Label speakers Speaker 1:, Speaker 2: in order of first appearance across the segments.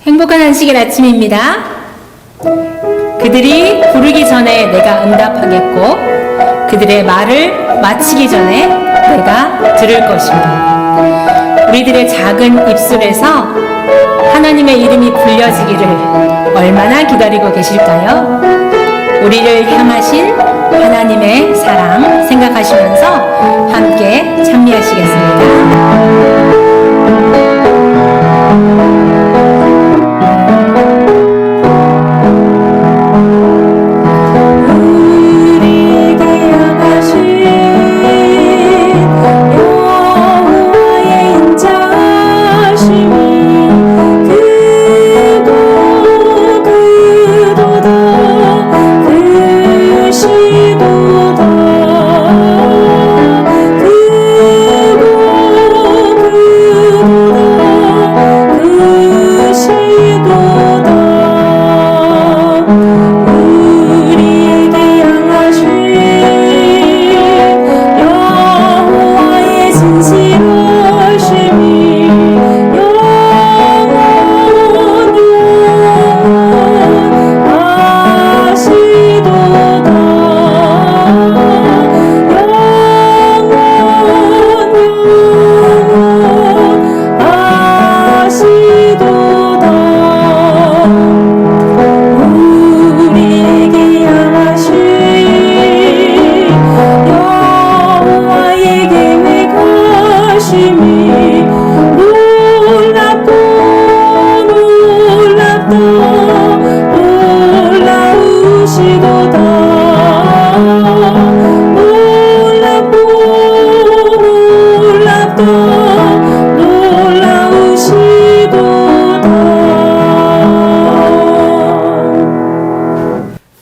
Speaker 1: 행복한 안식일 아침입니다. 그들이 부르기 전에 내가 응답하겠고 그들의 말을 마치기 전에 내가 들을 것이며 우리들의 작은 입술에서 하나님의 이름이 불려지기를 얼마나 기다리고 계실까요? 우리를 향하신 하나님의 사랑 생각하시면서 함께 찬미하시겠습니다.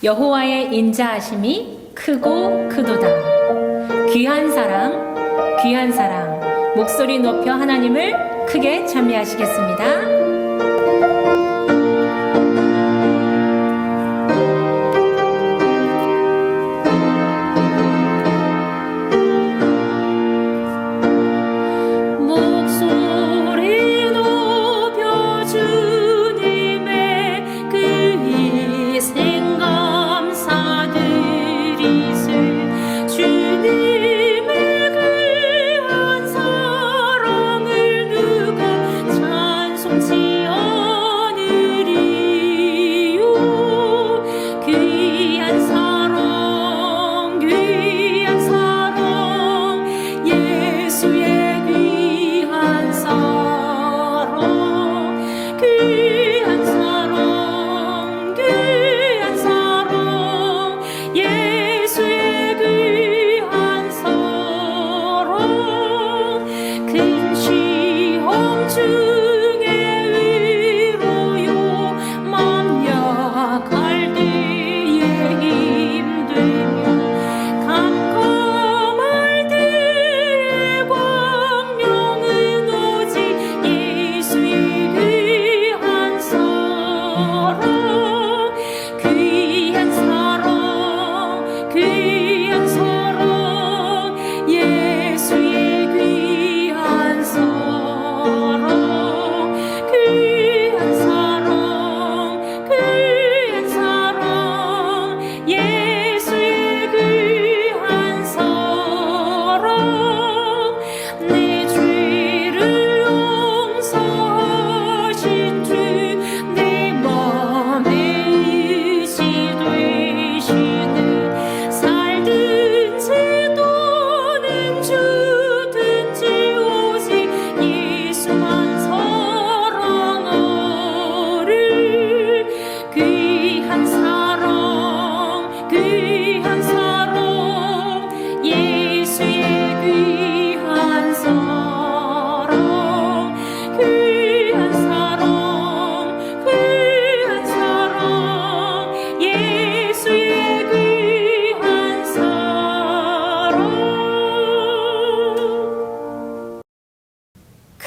Speaker 1: 여호와의 인자하심이 크고 크도다. 귀한 사랑, 목소리 높여 하나님을 크게 찬미하시겠습니다.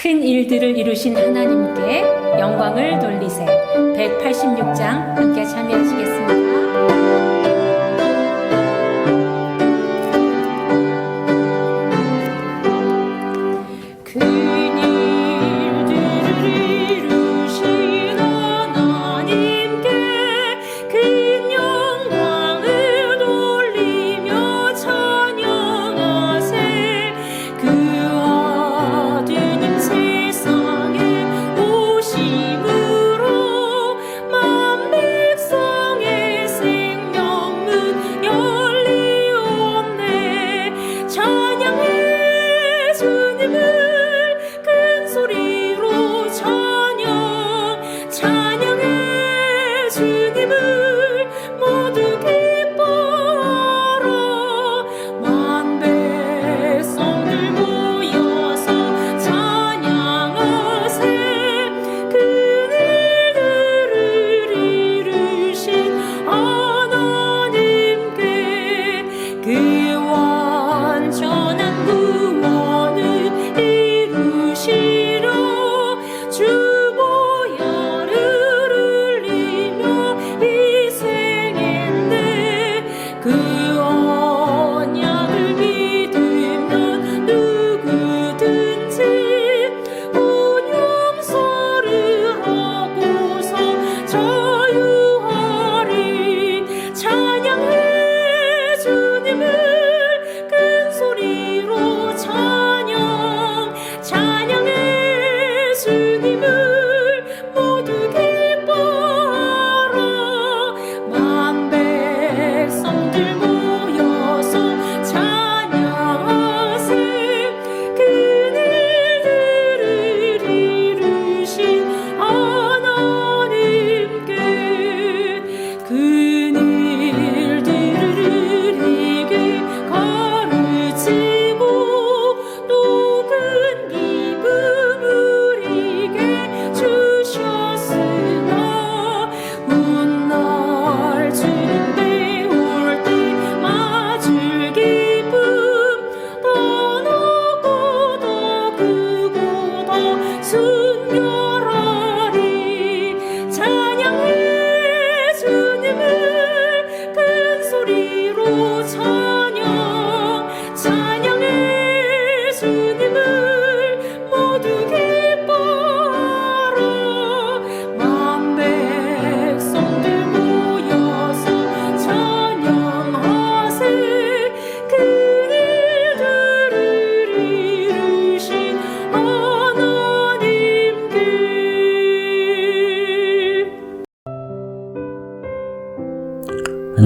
Speaker 1: 큰 일들을 이루신 하나님께 영광을 돌리세. 186장 함께 참여하시겠습니다. 큰 일들을 이루신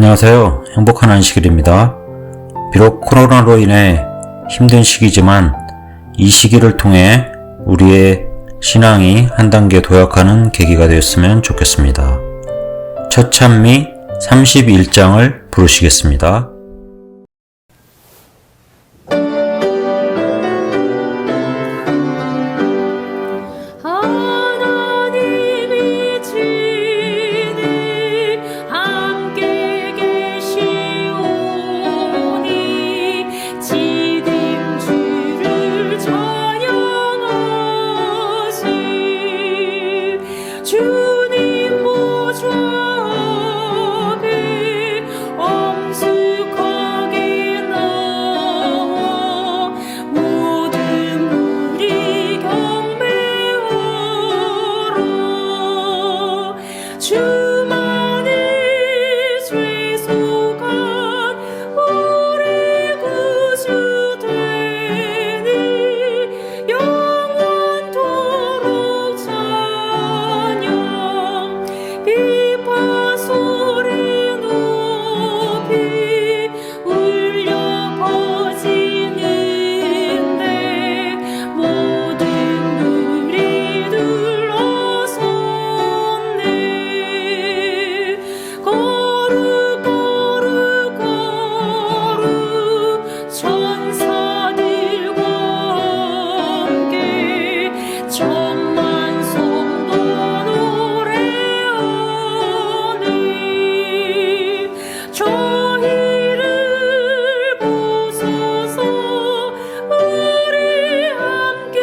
Speaker 2: 안녕하세요. 행복한 안식일입니다. 비록 코로나로 인해 힘든 시기지만 이 시기를 통해 우리의 신앙이 한 단계 도약하는 계기가 되었으면 좋겠습니다. 첫 찬미 31장을 부르시겠습니다.
Speaker 3: 주님 보좌 앞에 엄숙하게 나와 모든 무리 경배하라. 주만의 죄속한 우리 구주 되니 영원토록 찬양. 비파 소리 높이 울려 퍼지는데 모든 무리들 어섰네. 거룩 거룩 거룩 천사들과 함께 천만 성도 노래하네. 저희를 보소서. 우리 함께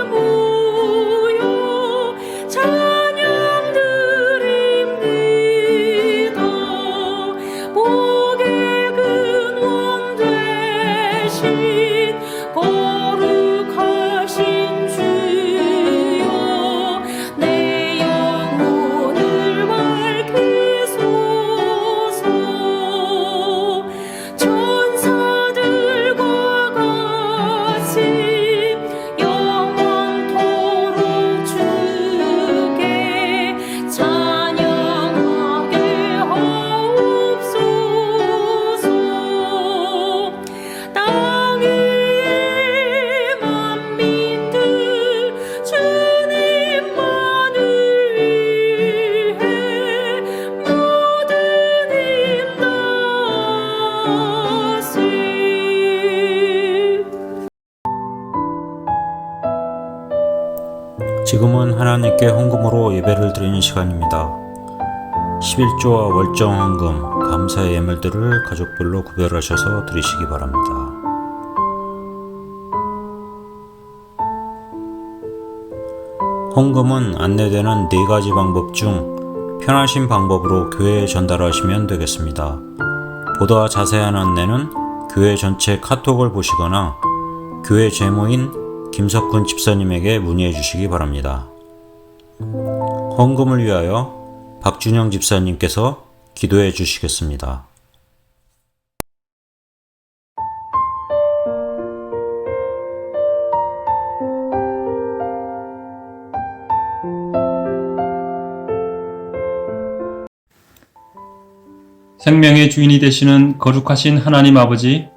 Speaker 3: 모여 찬양 드립니다. 복의 근원 되신 거룩하신 주여 내 영혼을 밝히소서. 천사들과 같이 영원토록 주께 찬양하게 하옵소서. 땅 위의 만민들 주님만을 위해 모든 힘 다하세.
Speaker 2: 지금은 하나님께 헌금으로 예배를 드리는 시간입니다. 11조와 월정 헌금, 감사의 예물들을 가족별로 구별하셔서 드리시기 바랍니다. 헌금은 안내되는 4가지 방법 중 편하신 방법으로 교회에 전달하시면 되겠습니다. 보다 자세한 안내는 교회 전체 카톡을 보시거나 교회 제모인 김석훈 집사님에게 문의해 주시기 바랍니다. 헌금을 위하여 박준영 집사님께서 기도해 주시겠습니다.
Speaker 4: 생명의 주인이 되시는 거룩하신 하나님 아버지,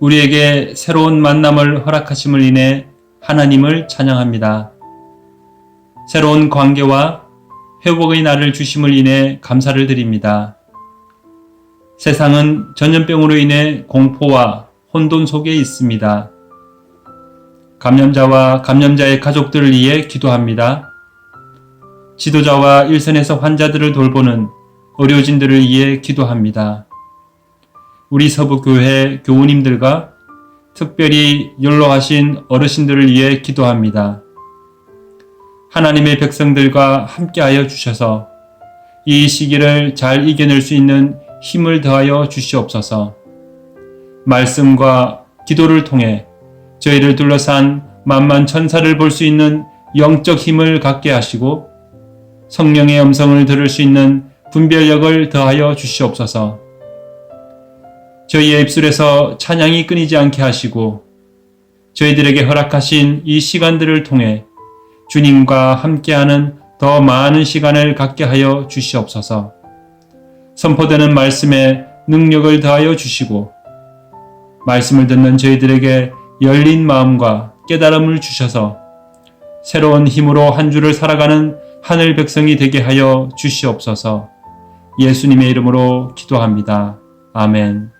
Speaker 4: 우리에게 새로운 만남을 허락하심을 인해 하나님을 찬양합니다. 새로운 관계와 회복의 날을 주심을 인해 감사를 드립니다. 세상은 전염병으로 인해 공포와 혼돈 속에 있습니다. 감염자와 감염자의 가족들을 위해 기도합니다. 지도자와 일선에서 환자들을 돌보는 의료진들을 위해 기도합니다. 우리 서부교회 교우님들과 특별히 연로하신 어르신들을 위해 기도합니다. 하나님의 백성들과 함께하여 주셔서 이 시기를 잘 이겨낼 수 있는 힘을 더하여 주시옵소서. 말씀과 기도를 통해 저희를 둘러싼 만만 천사를 볼 수 있는 영적 힘을 갖게 하시고 성령의 음성을 들을 수 있는 분별력을 더하여 주시옵소서. 저희의 입술에서 찬양이 끊이지 않게 하시고 저희들에게 허락하신 이 시간들을 통해 주님과 함께하는 더 많은 시간을 갖게 하여 주시옵소서. 선포되는 말씀에 능력을 더하여 주시고 말씀을 듣는 저희들에게 열린 마음과 깨달음을 주셔서 새로운 힘으로 한 주를 살아가는 하늘 백성이 되게 하여 주시옵소서. 예수님의 이름으로 기도합니다. 아멘.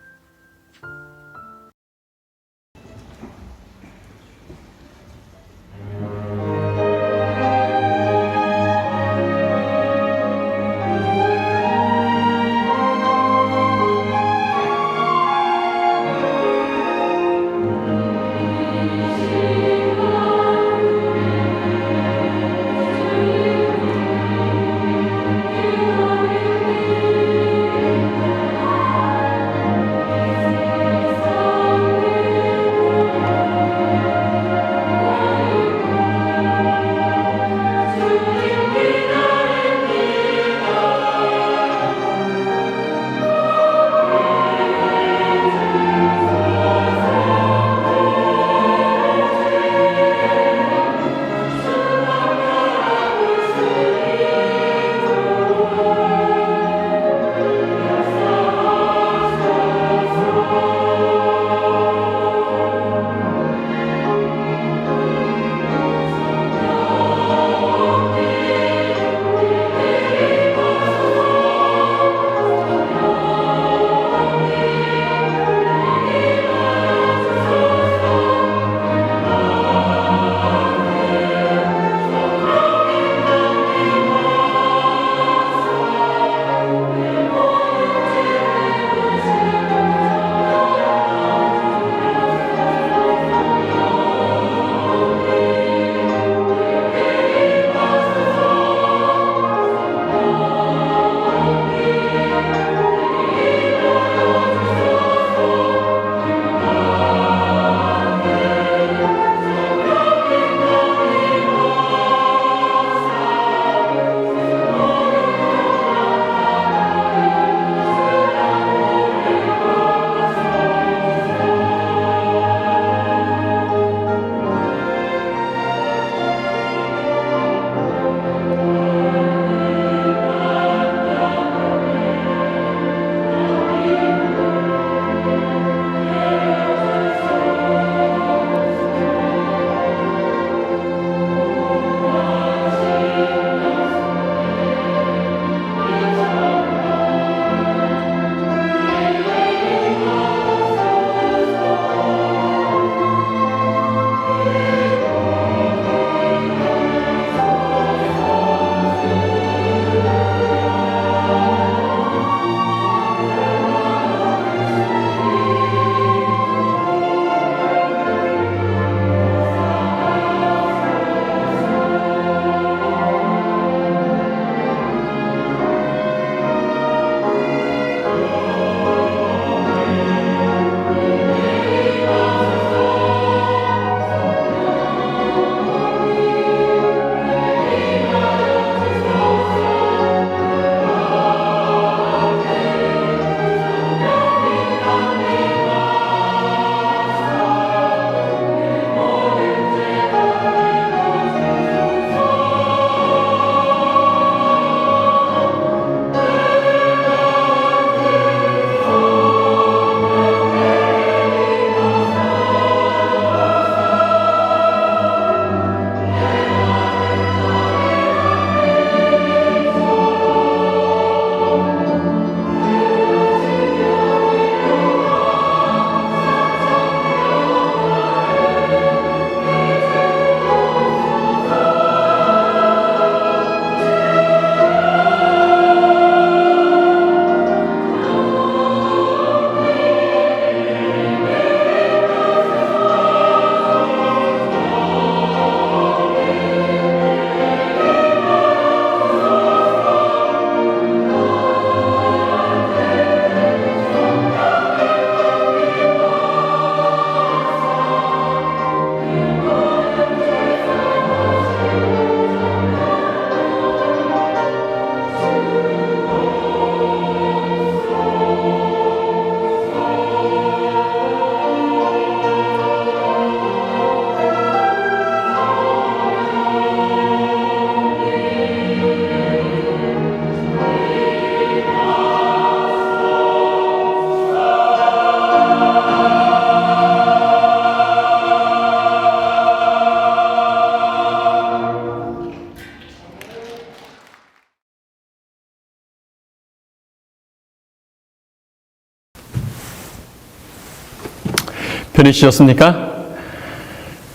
Speaker 5: 보내주셨습니까?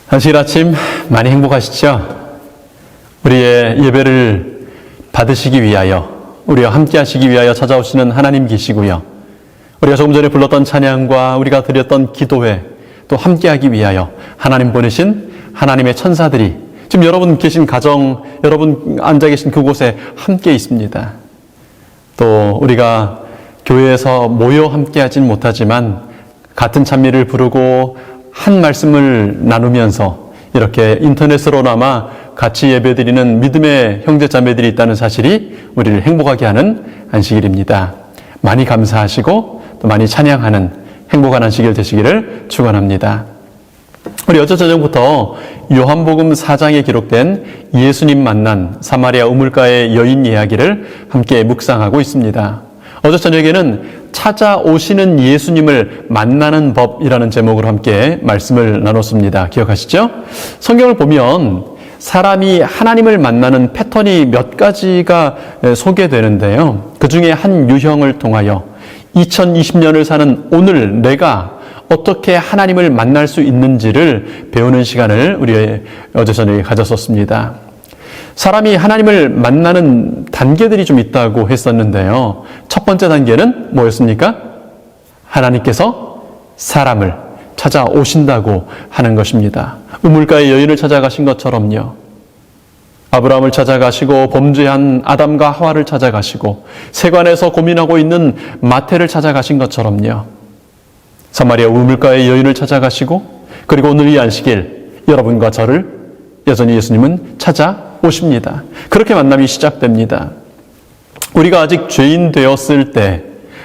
Speaker 5: 안식일 아침 많이 행복하시죠? 우리의 예배를 받으시기 위하여, 우리와 함께 하시기 위하여 찾아오시는 하나님 계시고요. 우리가 조금 전에 불렀던 찬양과 우리가 드렸던 기도회 또 함께 하기 위하여 하나님 보내신 하나님의 천사들이 지금 여러분 계신 가정, 여러분 앉아 계신 그곳에 함께 있습니다. 또 우리가 교회에서 모여 함께 하진 못하지만 같은 찬미를 부르고 한 말씀을 나누면서 이렇게 인터넷으로나마 같이 예배드리는 믿음의 형제 자매들이 있다는 사실이 우리를 행복하게 하는 안식일입니다. 많이 감사하시고 또 많이 찬양하는 행복한 안식일 되시기를 축원합니다. 우리 어제 저녁부터 요한복음 4장에 기록된 예수님 만난 사마리아 우물가의 여인 이야기를 함께 묵상하고 있습니다. 어제 저녁에는 찾아오시는 예수님을 만나는 법이라는 제목으로 함께 말씀을 나눴습니다. 기억하시죠? 성경을 보면 사람이 하나님을 만나는 패턴이 몇 가지가 소개되는데요. 그 중에 한 유형을 통하여 2020년을 사는 오늘 내가 어떻게 하나님을 만날 수 있는지를 배우는 시간을 우리 어제 저녁에 가졌었습니다. 사람이 하나님을 만나는 단계들이 좀 있다고 했었는데요. 첫 번째 단계는 뭐였습니까? 하나님께서 사람을 찾아오신다고 하는 것입니다. 우물가의 여인을 찾아가신 것처럼요. 아브라함을 찾아가시고 범죄한 아담과 하와를 찾아가시고 세관에서 고민하고 있는 마태를 찾아가신 것처럼요. 사마리아 우물가의 여인을 찾아가시고 그리고 오늘 이 안식일 여러분과 저를 여전히 예수님은 찾아오십니다. 그렇게 만남이 시작됩니다. 우리가 아직 죄인 되었을 때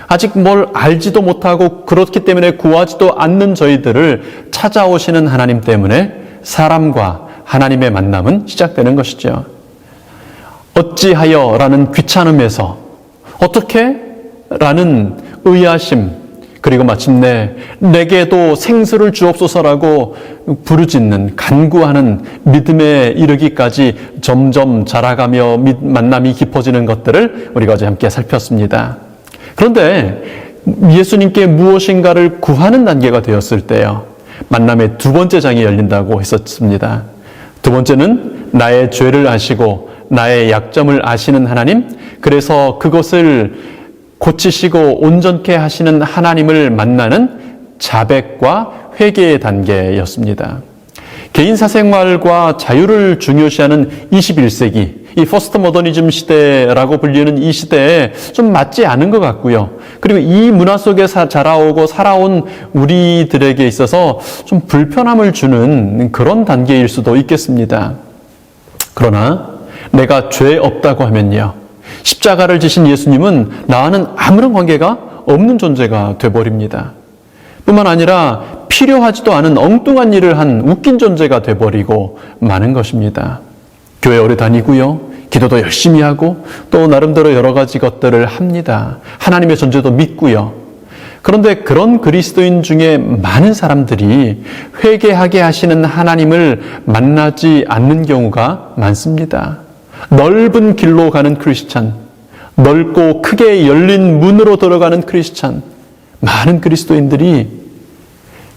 Speaker 5: 아직 뭘 알지도 못하고 그렇기 때문에 구하지도 않는 저희들을 찾아오시는 하나님 때문에 사람과 하나님의 만남은 시작되는 것이죠. 어찌하여 라는 귀찮음에서 어떻게? 라는 의아심 그리고 마침내 내게도 생수를 주옵소서라고 부르짖는 간구하는 믿음에 이르기까지 점점 자라가며 만남이 깊어지는 것들을 우리가 어제 함께 살폈습니다. 그런데 예수님께 무엇인가를 구하는 단계가 되었을 때요. 만남의 두 번째 장이 열린다고 했었습니다. 두 번째는 나의 죄를 아시고 나의 약점을 아시는 하나님, 그래서 그것을 고치시고 온전케 하시는 하나님을 만나는 자백과 회개의 단계였습니다. 개인 사생활과 자유를 중요시하는 21세기, 이 포스트 모더니즘 시대라고 불리는 이 시대에 좀 맞지 않은 것 같고요. 그리고 이 문화 속에 자라오고 살아온 우리들에게 있어서 좀 불편함을 주는 그런 단계일 수도 있겠습니다. 그러나 내가 죄 없다고 하면요. 십자가를 지신 예수님은 나와는 아무런 관계가 없는 존재가 돼버립니다. 뿐만 아니라 필요하지도 않은 엉뚱한 일을 한 웃긴 존재가 돼버리고 마는 것입니다. 교회 오래 다니고요. 기도도 열심히 하고 또 나름대로 여러 가지 것들을 합니다. 하나님의 존재도 믿고요. 그런데 그런 그리스도인 중에 많은 사람들이 회개하게 하시는 하나님을 만나지 않는 경우가 많습니다. 넓은 길로 가는 크리스찬, 넓고 크게 열린 문으로 들어가는 크리스찬, 많은 그리스도인들이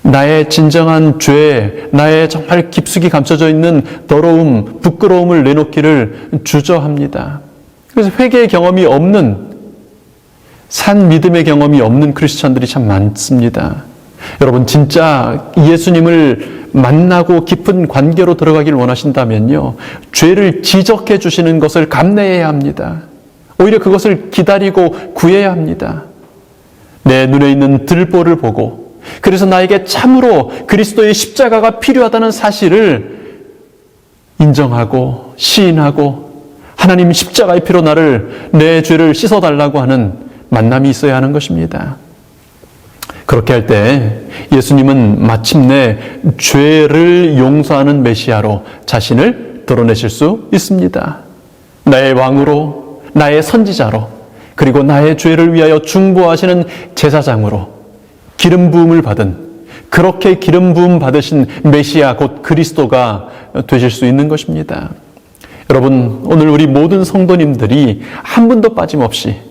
Speaker 5: 나의 진정한 죄, 나의 정말 깊숙이 감춰져 있는 더러움, 부끄러움을 내놓기를 주저합니다. 그래서 회개의 경험이 없는, 산 믿음의 경험이 없는 크리스찬들이 참 많습니다. 여러분 진짜 예수님을 만나고 깊은 관계로 들어가길 원하신다면요. 죄를 지적해 주시는 것을 감내해야 합니다. 오히려 그것을 기다리고 구해야 합니다. 내 눈에 있는 들보를 보고 그래서 나에게 참으로 그리스도의 십자가가 필요하다는 사실을 인정하고 시인하고 하나님 십자가의 피로 나를 내 죄를 씻어달라고 하는 만남이 있어야 하는 것입니다. 그렇게 할 때 예수님은 마침내 죄를 용서하는 메시아로 자신을 드러내실 수 있습니다. 나의 왕으로, 나의 선지자로, 그리고 나의 죄를 위하여 중보하시는 제사장으로 기름 부음을 받은, 그렇게 기름 부음 받으신 메시아 곧 그리스도가 되실 수 있는 것입니다. 여러분 오늘 우리 모든 성도님들이 한 분도 빠짐없이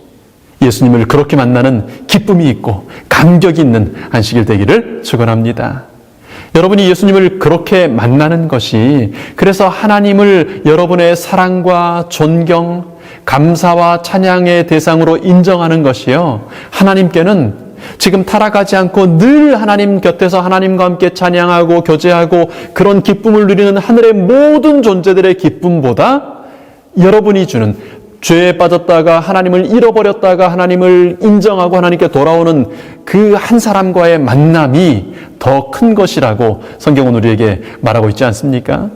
Speaker 5: 예수님을 그렇게 만나는 기쁨이 있고 감격이 있는 안식일 되기를 축원합니다. 여러분이 예수님을 그렇게 만나는 것이, 그래서 하나님을 여러분의 사랑과 존경, 감사와 찬양의 대상으로 인정하는 것이요, 하나님께는 지금 타락하지 않고 늘 하나님 곁에서 하나님과 함께 찬양하고 교제하고 그런 기쁨을 누리는 하늘의 모든 존재들의 기쁨보다 여러분이 주는, 죄에 빠졌다가 하나님을 잃어버렸다가 하나님을 인정하고 하나님께 돌아오는 그 한 사람과의 만남이 더 큰 것이라고 성경은 우리에게 말하고 있지 않습니까?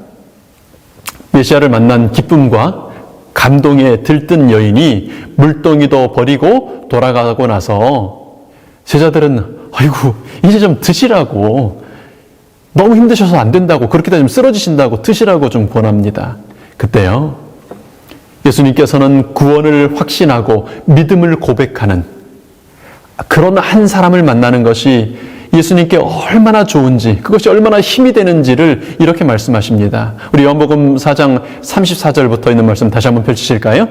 Speaker 5: 메시아를 만난 기쁨과 감동에 들뜬 여인이 물동이도 버리고 돌아가고 나서 제자들은 아이고 이제 좀 드시라고, 너무 힘드셔서 안 된다고, 그렇게 되면 쓰러지신다고 드시라고 좀 권합니다. 그때요, 예수님께서는 구원을 확신하고 믿음을 고백하는 그런 한 사람을 만나는 것이 예수님께 얼마나 좋은지, 그것이 얼마나 힘이 되는지를 이렇게 말씀하십니다. 우리 요한복음 4장 34절부터 있는 말씀 다시 한번 펼치실까요?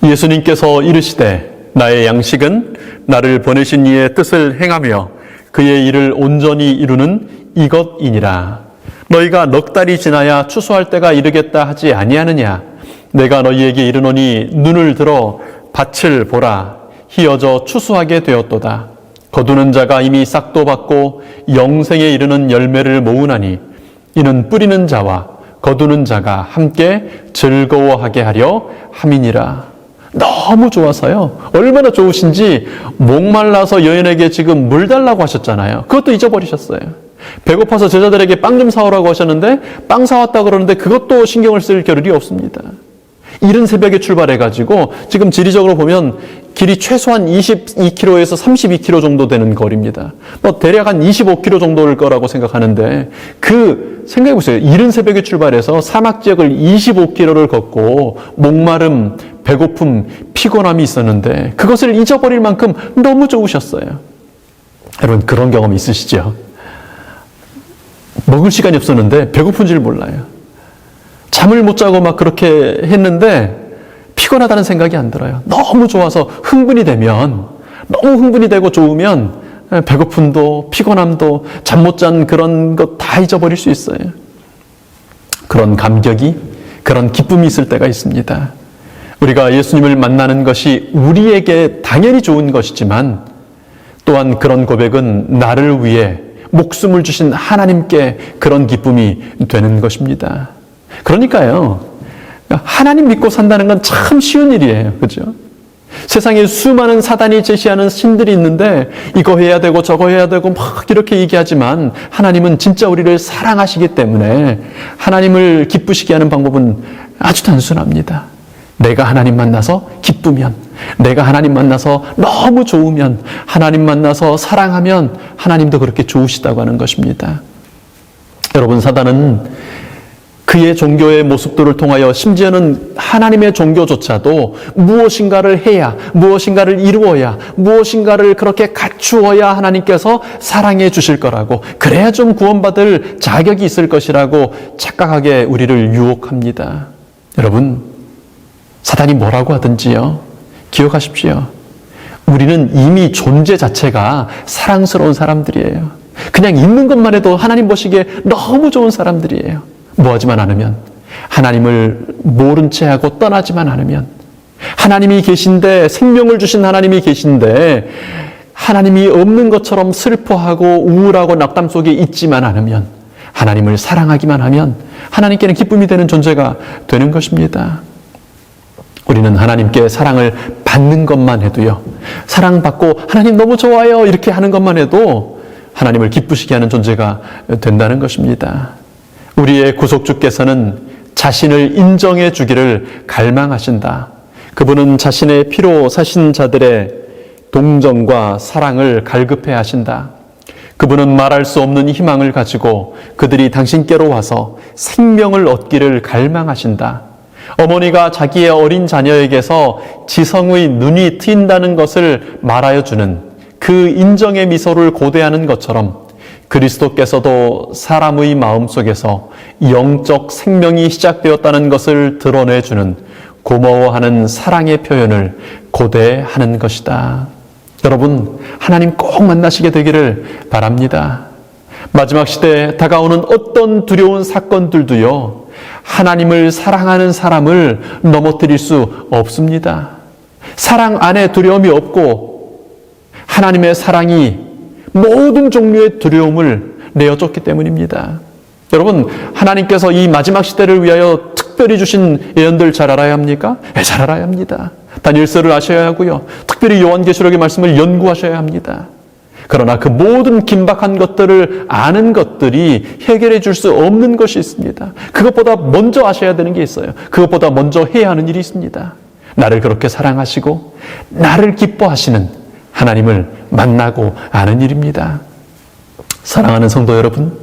Speaker 5: 예수님께서 이르시되 나의 양식은 나를 보내신 이의 뜻을 행하며 그의 일을 온전히 이루는 이것이니라. 너희가 넉 달이 지나야 추수할 때가 이르겠다 하지 아니하느냐? 내가 너희에게 이르노니 눈을 들어 밭을 보라. 희어져 추수하게 되었도다. 거두는 자가 이미 싹도 받고 영생에 이르는 열매를 모으나니 이는 뿌리는 자와 거두는 자가 함께 즐거워하게 하려 함이니라. 너무 좋아서요, 얼마나 좋으신지 목말라서 여인에게 지금 물 달라고 하셨잖아요. 그것도 잊어버리셨어요. 배고파서 제자들에게 빵 좀 사오라고 하셨는데 빵 사왔다 그러는데 그것도 신경을 쓸 겨를이 없습니다. 이른 새벽에 출발해가지고 지금 지리적으로 보면 길이 최소한 22km에서 32km 정도 되는 거리입니다. 대략 한 25km 정도일 거라고 생각하는데, 생각해보세요. 이른 새벽에 출발해서 사막 지역을 25km를 걷고 목마름, 배고픔, 피곤함이 있었는데 그것을 잊어버릴 만큼 너무 좋으셨어요. 여러분 그런 경험 있으시죠? 먹을 시간이 없었는데 배고픈 줄 몰라요. 잠을 못 자고 막 그렇게 했는데 피곤하다는 생각이 안 들어요. 너무 좋아서 흥분이 되면, 너무 흥분이 되고 좋으면 배고픔도 피곤함도 잠 못 잔 그런 것 다 잊어버릴 수 있어요. 그런 감격이, 그런 기쁨이 있을 때가 있습니다. 우리가 예수님을 만나는 것이 우리에게 당연히 좋은 것이지만 또한 그런 고백은 나를 위해 목숨을 주신 하나님께 그런 기쁨이 되는 것입니다. 그러니까요, 하나님 믿고 산다는 건 참 쉬운 일이에요. 그죠? 세상에 수많은 사단이 제시하는 신들이 있는데 이거 해야 되고 저거 해야 되고 막 이렇게 얘기하지만 하나님은 진짜 우리를 사랑하시기 때문에 하나님을 기쁘시게 하는 방법은 아주 단순합니다. 내가 하나님 만나서 기쁘면, 내가 하나님 만나서 너무 좋으면, 하나님 만나서 사랑하면 하나님도 그렇게 좋으시다고 하는 것입니다. 여러분, 사단은 그의 종교의 모습들을 통하여 심지어는 하나님의 종교조차도 무엇인가를 해야, 무엇인가를 이루어야, 무엇인가를 그렇게 갖추어야 하나님께서 사랑해 주실 거라고, 그래야 좀 구원받을 자격이 있을 것이라고 착각하게 우리를 유혹합니다. 여러분, 사단이 뭐라고 하든지요, 기억하십시오. 우리는 이미 존재 자체가 사랑스러운 사람들이에요. 그냥 있는 것만 해도 하나님 보시기에 너무 좋은 사람들이에요. 뭐하지만 않으면, 하나님을 모른 채 하고 떠나지만 않으면, 하나님이 계신데, 생명을 주신 하나님이 계신데 하나님이 없는 것처럼 슬퍼하고 우울하고 낙담 속에 있지만 않으면, 하나님을 사랑하기만 하면 하나님께는 기쁨이 되는 존재가 되는 것입니다. 우리는 하나님께 사랑을 받는 것만 해도요, 사랑받고 하나님 너무 좋아요 이렇게 하는 것만 해도 하나님을 기쁘시게 하는 존재가 된다는 것입니다. 우리의 구속주께서는 자신을 인정해 주기를 갈망하신다. 그분은 자신의 피로 사신 자들의 동정과 사랑을 갈급해 하신다. 그분은 말할 수 없는 희망을 가지고 그들이 당신께로 와서 생명을 얻기를 갈망하신다. 어머니가 자기의 어린 자녀에게서 지성의 눈이 트인다는 것을 말하여 주는 그 인정의 미소를 고대하는 것처럼 그리스도께서도 사람의 마음속에서 영적 생명이 시작되었다는 것을 드러내주는 고마워하는 사랑의 표현을 고대하는 것이다. 여러분, 하나님 꼭 만나시게 되기를 바랍니다. 마지막 시대에 다가오는 어떤 두려운 사건들도요, 하나님을 사랑하는 사람을 넘어뜨릴 수 없습니다. 사랑 안에 두려움이 없고 하나님의 사랑이 모든 종류의 두려움을 내어줬기 때문입니다. 여러분, 하나님께서 이 마지막 시대를 위하여 특별히 주신 예언들 잘 알아야 합니까? 잘 알아야 합니다. 다니엘서를 아셔야 하고요. 특별히 요한계시록의 말씀을 연구하셔야 합니다. 그러나 그 모든 긴박한 것들을 아는 것들이 해결해 줄 수 없는 것이 있습니다. 그것보다 먼저 아셔야 되는 게 있어요. 그것보다 먼저 해야 하는 일이 있습니다. 나를 그렇게 사랑하시고 나를 기뻐하시는 하나님을 만나고 아는 일입니다. 사랑하는 성도 여러분,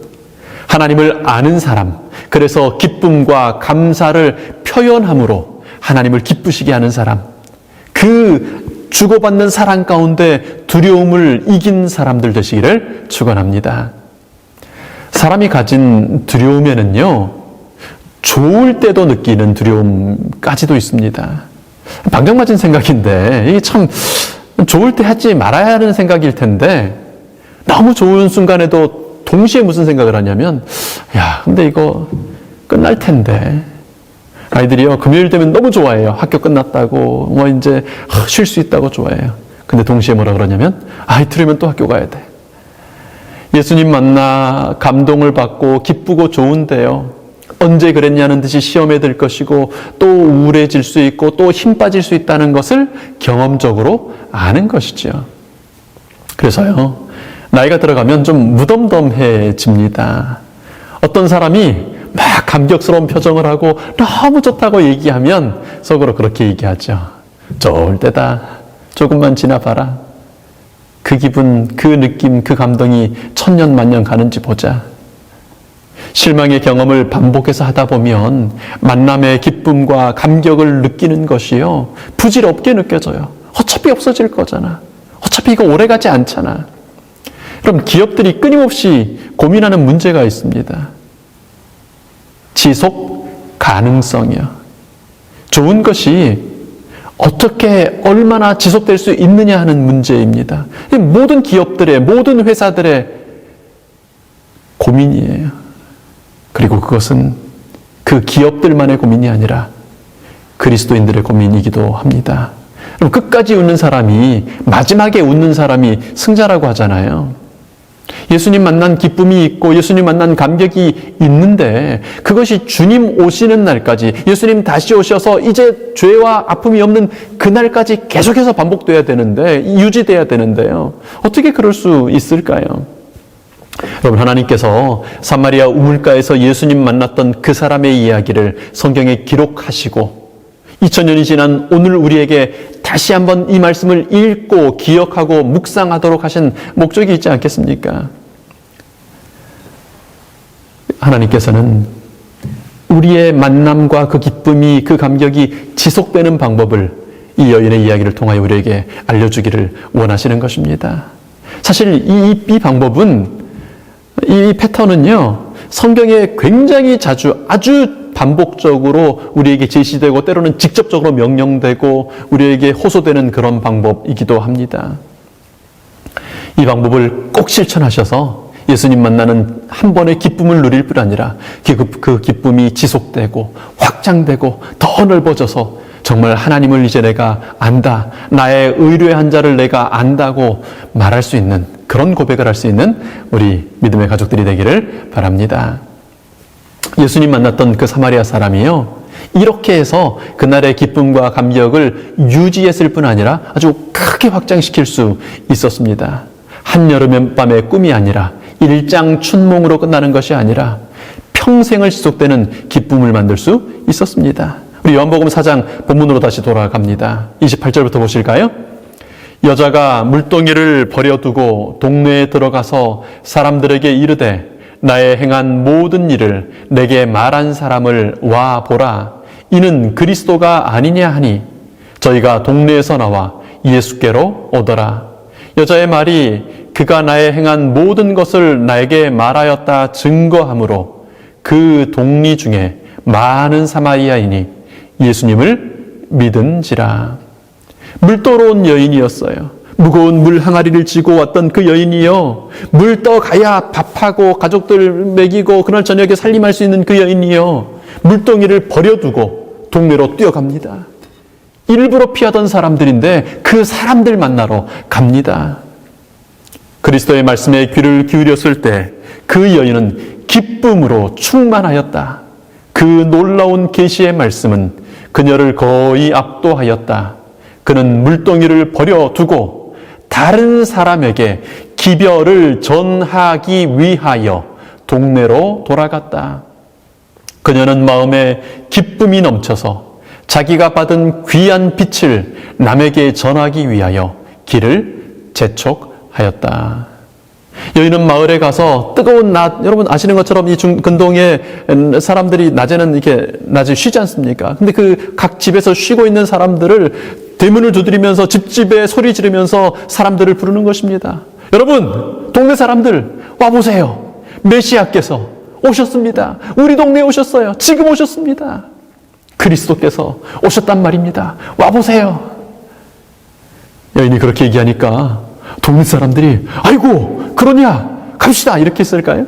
Speaker 5: 하나님을 아는 사람, 그래서 기쁨과 감사를 표현함으로 하나님을 기쁘시게 하는 사람, 그 주고받는 사랑 가운데 두려움을 이긴 사람들 되시기를 축원합니다. 사람이 가진 두려움에는요, 좋을 때도 느끼는 두려움까지도 있습니다. 방정 맞은 생각인데 이게 참 좋을 때 하지 말아야 하는 생각일 텐데, 너무 좋은 순간에도 동시에 무슨 생각을 하냐면, 야, 근데 이거 끝날 텐데. 아이들이요, 금요일 되면 너무 좋아해요. 학교 끝났다고, 뭐 이제 쉴 수 있다고 좋아해요. 근데 동시에 뭐라 그러냐면, 이틀이면 또 학교 가야 돼. 예수님 만나 감동을 받고 기쁘고 좋은데요, 언제 그랬냐는 듯이 시험에 들 것이고 또 우울해질 수 있고 또 힘 빠질 수 있다는 것을 경험적으로 아는 것이죠. 그래서요, 나이가 들어가면 좀 무덤덤해집니다. 어떤 사람이 막 감격스러운 표정을 하고 너무 좋다고 얘기하면 속으로 그렇게 얘기하죠. 좋을 때다. 조금만 지나봐라. 그 기분, 그 느낌, 그 감동이 천년 만년 가는지 보자. 실망의 경험을 반복해서 하다 보면 만남의 기쁨과 감격을 느끼는 것이요, 부질없게 느껴져요. 어차피 없어질 거잖아. 어차피 이거 오래가지 않잖아. 그럼 기업들이 끊임없이 고민하는 문제가 있습니다. 지속 가능성이요. 좋은 것이 어떻게 얼마나 지속될 수 있느냐 하는 문제입니다. 모든 기업들의, 모든 회사들의 고민이에요. 그리고 그것은 그 기업들만의 고민이 아니라 그리스도인들의 고민이기도 합니다. 그럼 끝까지 웃는 사람이, 마지막에 웃는 사람이 승자라고 하잖아요. 예수님 만난 기쁨이 있고 예수님 만난 감격이 있는데, 그것이 주님 오시는 날까지, 예수님 다시 오셔서 이제 죄와 아픔이 없는 그날까지 계속해서 반복돼야 되는데, 유지돼야 되는데요, 어떻게 그럴 수 있을까요? 여러분, 하나님께서 사마리아 우물가에서 예수님 만났던 그 사람의 이야기를 성경에 기록하시고 2000년이 지난 오늘 우리에게 다시 한번 이 말씀을 읽고 기억하고 묵상하도록 하신 목적이 있지 않겠습니까? 하나님께서는 우리의 만남과 그 기쁨이, 그 감격이 지속되는 방법을 이 여인의 이야기를 통하여 우리에게 알려주기를 원하시는 것입니다. 사실 이 방법은, 이 패턴은요, 성경에 굉장히 자주, 아주 반복적으로 우리에게 제시되고 때로는 직접적으로 명령되고 우리에게 호소되는 그런 방법이기도 합니다. 이 방법을 꼭 실천하셔서 예수님 만나는 한 번의 기쁨을 누릴 뿐 아니라 그 기쁨이 지속되고 확장되고 더 넓어져서 정말 하나님을 이제 내가 안다, 나의 의뢰 한 자를 내가 안다고 말할 수 있는, 그런 고백을 할 수 있는 우리 믿음의 가족들이 되기를 바랍니다. 예수님 만났던 그 사마리아 사람이요, 이렇게 해서 그날의 기쁨과 감격을 유지했을 뿐 아니라 아주 크게 확장시킬 수 있었습니다. 한여름 밤의 꿈이 아니라 일장춘몽으로 끝나는 것이 아니라 평생을 지속되는 기쁨을 만들 수 있었습니다. 우리 요한복음 4장 본문으로 다시 돌아갑니다. 28절부터 보실까요? 여자가 물동이를 버려두고 동네에 들어가서 사람들에게 이르되 나의 행한 모든 일을 내게 말한 사람을 와 보라. 이는 그리스도가 아니냐 하니 저희가 동네에서 나와 예수께로 오더라. 여자의 말이 그가 나의 행한 모든 것을 나에게 말하였다 증거하므로 그 동리 중에 많은 사마리아인이 예수님을 믿은지라. 물도로 온 여인이었어요. 무거운 물 항아리를 쥐고 왔던 그 여인이요. 물 떠가야 밥하고 가족들 먹이고 그날 저녁에 살림할 수 있는 그 여인이요. 물동이를 버려두고 동네로 뛰어갑니다. 일부러 피하던 사람들인데 그 사람들 만나러 갑니다. 그리스도의 말씀에 귀를 기울였을 때 그 여인은 기쁨으로 충만하였다. 그 놀라운 계시의 말씀은 그녀를 거의 압도하였다. 그는 물동이를 버려두고 다른 사람에게 기별을 전하기 위하여 동네로 돌아갔다. 그녀는 마음에 기쁨이 넘쳐서 자기가 받은 귀한 빛을 남에게 전하기 위하여 길을 재촉하였다. 여인은 마을에 가서 뜨거운 낮, 여러분 아시는 것처럼 이 근동에 사람들이 낮에는 이렇게 낮에 쉬지 않습니까? 근데 그 각 집에서 쉬고 있는 사람들을 대문을 두드리면서 집집에 소리 지르면서 사람들을 부르는 것입니다. 여러분, 동네 사람들 와보세요. 메시아께서 오셨습니다. 우리 동네에 오셨어요. 지금 오셨습니다. 그리스도께서 오셨단 말입니다. 와보세요. 여인이 그렇게 얘기하니까 동네 사람들이 아이고 그러냐 갑시다 이렇게 했을까요?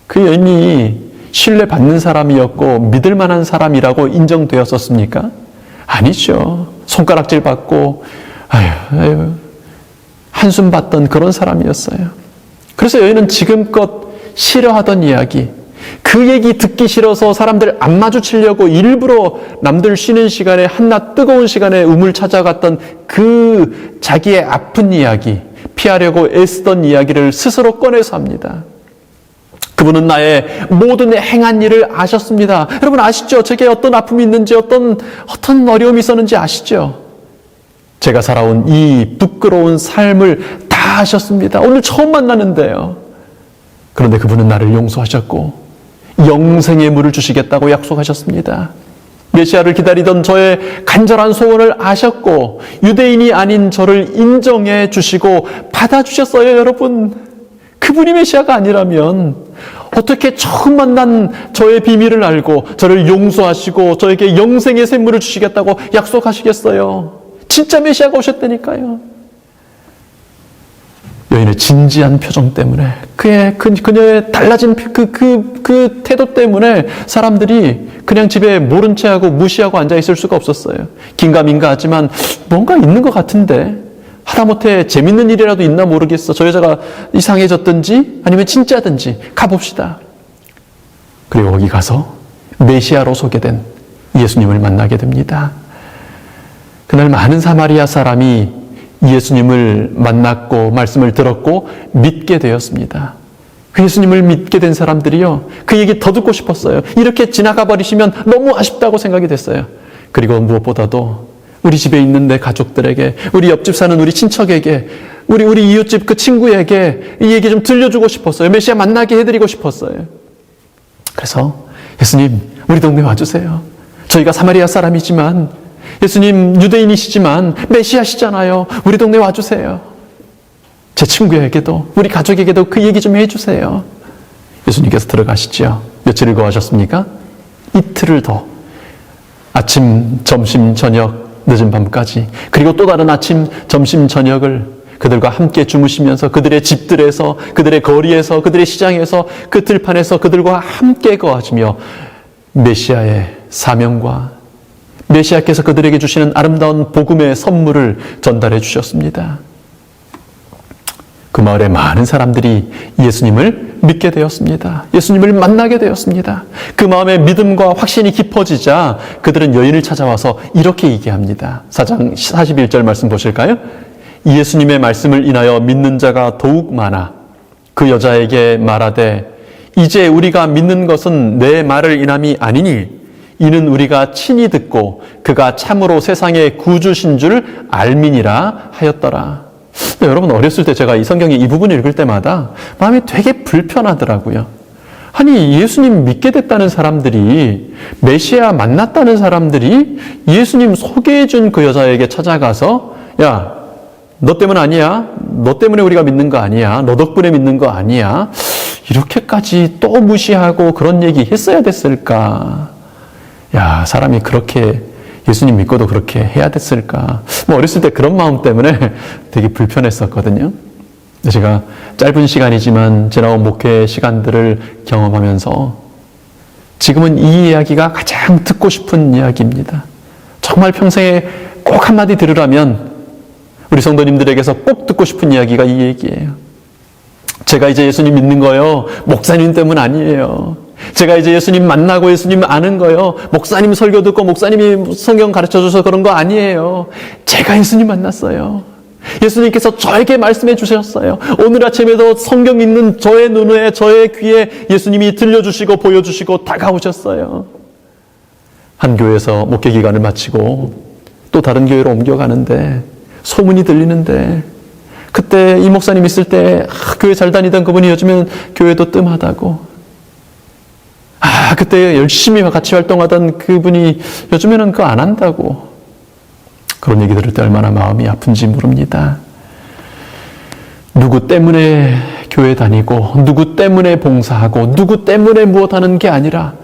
Speaker 5: 그 여인이 신뢰받는 사람이었고 믿을 만한 사람이라고 인정되었었습니까? 아니죠. 손가락질 받고 아유 한숨 받던 그런 사람이었어요. 그래서 여인은 지금껏 싫어하던 이야기, 그 얘기 듣기 싫어서 사람들 안 마주치려고 일부러 남들 쉬는 시간에 한낮 뜨거운 시간에 우물 찾아갔던 그 자기의 아픈 이야기, 피하려고 애쓰던 이야기를 스스로 꺼내서 합니다. 그분은 나의 모든 행한 일을 아셨습니다. 여러분 아시죠? 제게 어떤 아픔이 있는지 어떤 어려움이 있었는지 아시죠? 제가 살아온 이 부끄러운 삶을 다 아셨습니다. 오늘 처음 만나는데요. 그런데 그분은 나를 용서하셨고 영생의 물을 주시겠다고 약속하셨습니다. 메시아를 기다리던 저의 간절한 소원을 아셨고 유대인이 아닌 저를 인정해 주시고 받아주셨어요. 여러분, 그분이 메시아가 아니라면 어떻게 처음 만난 저의 비밀을 알고 저를 용서하시고 저에게 영생의 샘물을 주시겠다고 약속하시겠어요? 진짜 메시아가 오셨다니까요. 여인의 진지한 표정 때문에 그녀의 달라진 그 태도 때문에 사람들이 그냥 집에 모른 채하고 무시하고 앉아있을 수가 없었어요. 긴가민가 하지만 뭔가 있는 것 같은데 하다못해 재밌는 일이라도 있나 모르겠어. 저 여자가 이상해졌든지 아니면 진짜든지 가봅시다. 그리고 거기 가서 메시아로 소개된 예수님을 만나게 됩니다. 그날 많은 사마리아 사람이 예수님을 만났고 말씀을 들었고 믿게 되었습니다. 그 예수님을 믿게 된 사람들이요, 그 얘기 더 듣고 싶었어요. 이렇게 지나가 버리시면 너무 아쉽다고 생각이 됐어요. 그리고 무엇보다도 우리 집에 있는 내 가족들에게, 우리 옆집 사는 우리 친척에게, 우리 이웃집 그 친구에게 이 얘기 좀 들려주고 싶었어요. 메시아 만나게 해드리고 싶었어요. 그래서 예수님 우리 동네 와주세요. 저희가 사마리아 사람이지만 예수님 유대인이시지만 메시아시잖아요. 우리 동네 와주세요. 제 친구에게도 우리 가족에게도 그 얘기 좀 해주세요. 예수님께서 들어가시죠. 며칠을 거하셨습니까? 이틀을 더. 아침, 점심, 저녁, 늦은 밤까지, 그리고 또 다른 아침, 점심, 저녁을 그들과 함께 주무시면서 그들의 집들에서, 그들의 거리에서, 그들의 시장에서, 그 들판에서 그들과 함께 거하시며 메시아의 사명과 메시아께서 그들에게 주시는 아름다운 복음의 선물을 전달해 주셨습니다. 그 마을에 많은 사람들이 예수님을 믿게 되었습니다. 예수님을 만나게 되었습니다. 그 마음에 믿음과 확신이 깊어지자 그들은 여인을 찾아와서 이렇게 얘기합니다. 4장 41절 말씀 보실까요? 예수님의 말씀을 인하여 믿는 자가 더욱 많아 그 여자에게 말하되 이제 우리가 믿는 것은 내 말을 인함이 아니니 이는 우리가 친히 듣고 그가 참으로 세상의 구주신 줄 알미니라 하였더라. 여러분, 어렸을 때 제가 이 성경의 이 부분을 읽을 때마다 마음이 되게 불편하더라고요. 아니, 예수님 믿게 됐다는 사람들이, 메시아 만났다는 사람들이 예수님 소개해 준 그 여자에게 찾아가서 야, 너 때문 아니야. 너 때문에 우리가 믿는 거 아니야. 너 덕분에 믿는 거 아니야. 이렇게까지 또 무시하고 그런 얘기 했어야 됐을까? 야, 사람이 그렇게 예수님 믿고도 그렇게 해야 됐을까? 뭐 어렸을 때 그런 마음 때문에 되게 불편했었거든요. 제가 짧은 시간이지만 지나온 목회 시간들을 경험하면서 지금은 이 이야기가 가장 듣고 싶은 이야기입니다. 정말 평생에 꼭 한마디 들으라면 우리 성도님들에게서 꼭 듣고 싶은 이야기가 이 얘기예요. 제가 이제 예수님 믿는 거요, 목사님 때문 아니에요. 제가 이제 예수님 만나고 예수님 아는 거요, 목사님 설교 듣고 목사님이 성경 가르쳐줘서 그런 거 아니에요. 제가 예수님 만났어요. 예수님께서 저에게 말씀해 주셨어요. 오늘 아침에도 성경 읽는 저의 눈에, 저의 귀에 예수님이 들려주시고 보여주시고 다가오셨어요. 한 교회에서 목회 기간을 마치고 또 다른 교회로 옮겨가는데 소문이 들리는데, 그때 이 목사님 있을 때 교회 잘 다니던 그분이 요즘엔 교회도 뜸하다고, 그때 열심히 같이 활동하던 그분이 요즘에는 그거 안 한다고, 그런 얘기 들을 때 얼마나 마음이 아픈지 모릅니다. 누구 때문에 교회 다니고 누구 때문에 봉사하고 누구 때문에 무엇하는 게 아니라